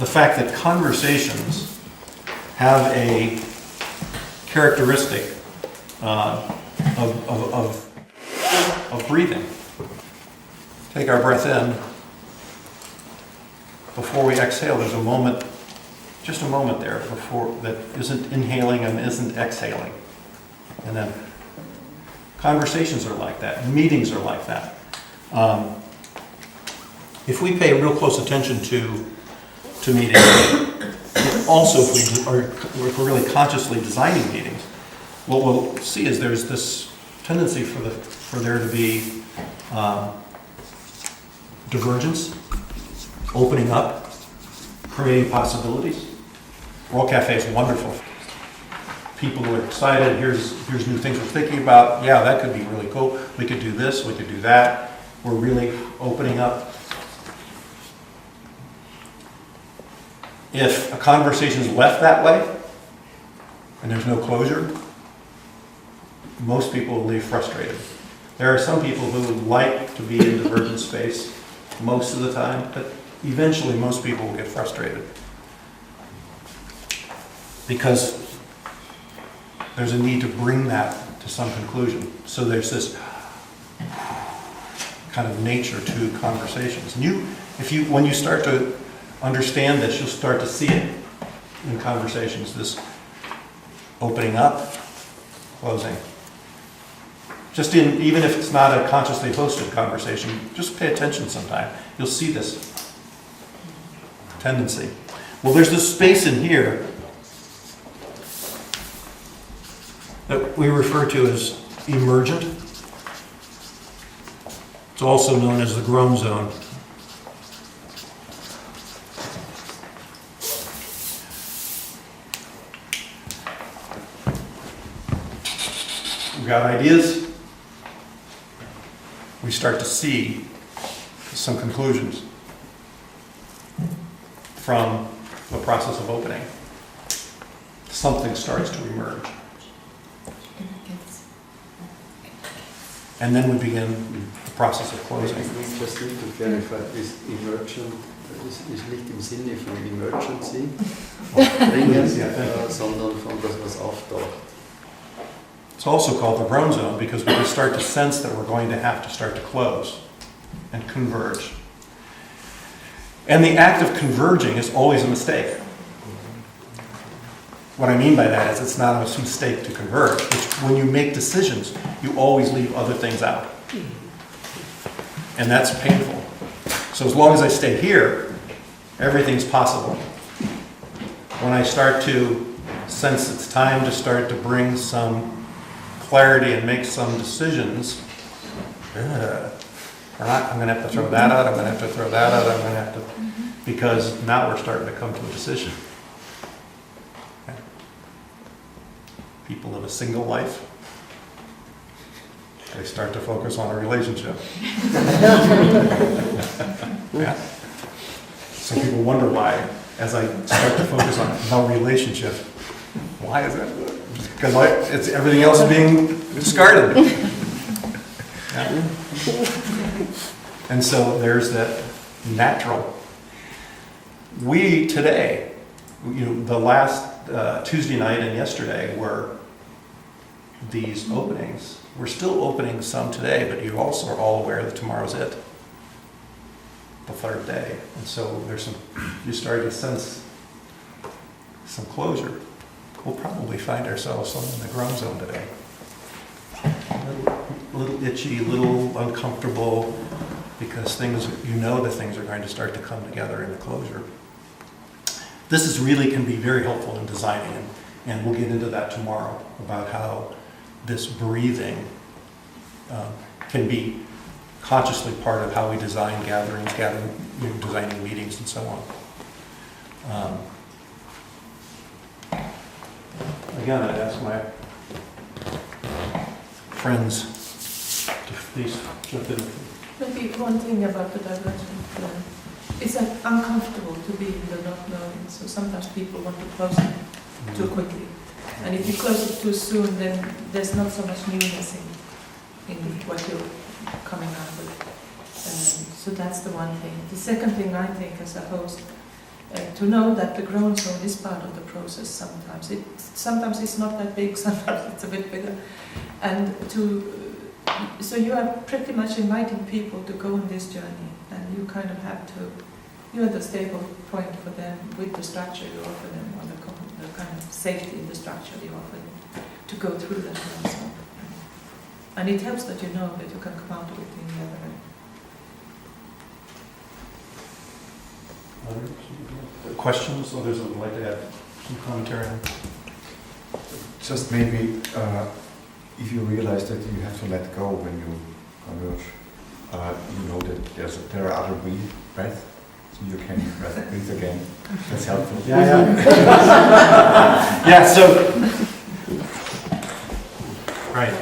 the fact that conversations have a characteristic of breathing. Take our breath in. Before we exhale, there's a moment, just a moment there before that isn't inhaling and isn't exhaling. And then conversations are like that. Meetings are like that. If we pay real close attention to meetings, also if we're really consciously designing meetings, what we'll see is there's this tendency for there to be divergence, opening up, creating possibilities. World Cafe is wonderful. People are excited. Here's new things we're thinking about. Yeah, that could be really cool. We could do this. We could do that. We're really opening up. If a conversation is left that way and there's no closure, most people will leave frustrated. There are some people who like to be in divergent space most of the time, but eventually most people will get frustrated because there's a need to bring that to some conclusion. So there's this kind of nature to conversations. And when you start to understand this, you'll start to see it in conversations, this opening up, closing. Even if it's not a consciously hosted conversation, just pay attention sometime. You'll see this tendency. Well, there's this space in here that we refer to as emergent. It's also known as the groan zone. We've got ideas. We start to see some conclusions from the process of opening. Something starts to emerge. And then we begin the process of closing. Ich just need to clarify, this emergent ist nicht im Sinne von Emergency, sondern von das, was auftaucht. It's also called the groan zone because we start to sense that we're going to have to start to close and converge. And the act of converging is always a mistake. What I mean by that is it's not a mistake to converge. It's when you make decisions, you always leave other things out. And that's painful. So as long as I stay here, everything's possible. When I start to sense it's time to start to bring some clarity and make some decisions, I'm going to have to throw that out, I'm going to have to throw that out, I'm going to have to, because now we're starting to come to a decision. Okay. People live a single life. They start to focus on a relationship. Yeah. Some people wonder why, as I start to focus on the relationship, why is that? Because it's everything else is being discarded. Yeah. And so there's that natural. We today, the last Tuesday night and yesterday were these openings. We're still opening some today, but you also are all aware that tomorrow's it, the third day. And so you start to sense some closure. We'll probably find ourselves somewhere in the groan zone today. A little itchy, a little uncomfortable, because the things are going to start to come together in the closure. This can be very helpful in designing, and we'll get into that tomorrow about how this breathing can be consciously part of how we design gatherings, designing meetings, and so on. Again, I'd ask my friends to please jump in. Maybe one thing about the divergent, it's uncomfortable to be in the not knowing, so sometimes people want to close it too quickly. And if you close it too soon, then there's not so much newness in what you're coming up with. So that's the one thing. The second thing I think as a host, to know that the grown zone is part of the process sometimes. Sometimes it's not that big, sometimes it's a bit bigger. And so you are pretty much inviting people to go on this journey, and you kind of have to, you're the stable point for them with the structure you offer them, or the kind of safety in the structure you offer them, to go through that grown zone. And it helps that you know that you can come out of it in the other end. Questions? Others would like to add some commentary on? Just maybe, if you realize that you have to let go when you converge, you know that there are other breaths, so you can breathe again. That's helpful. Yeah. Yeah, so, right.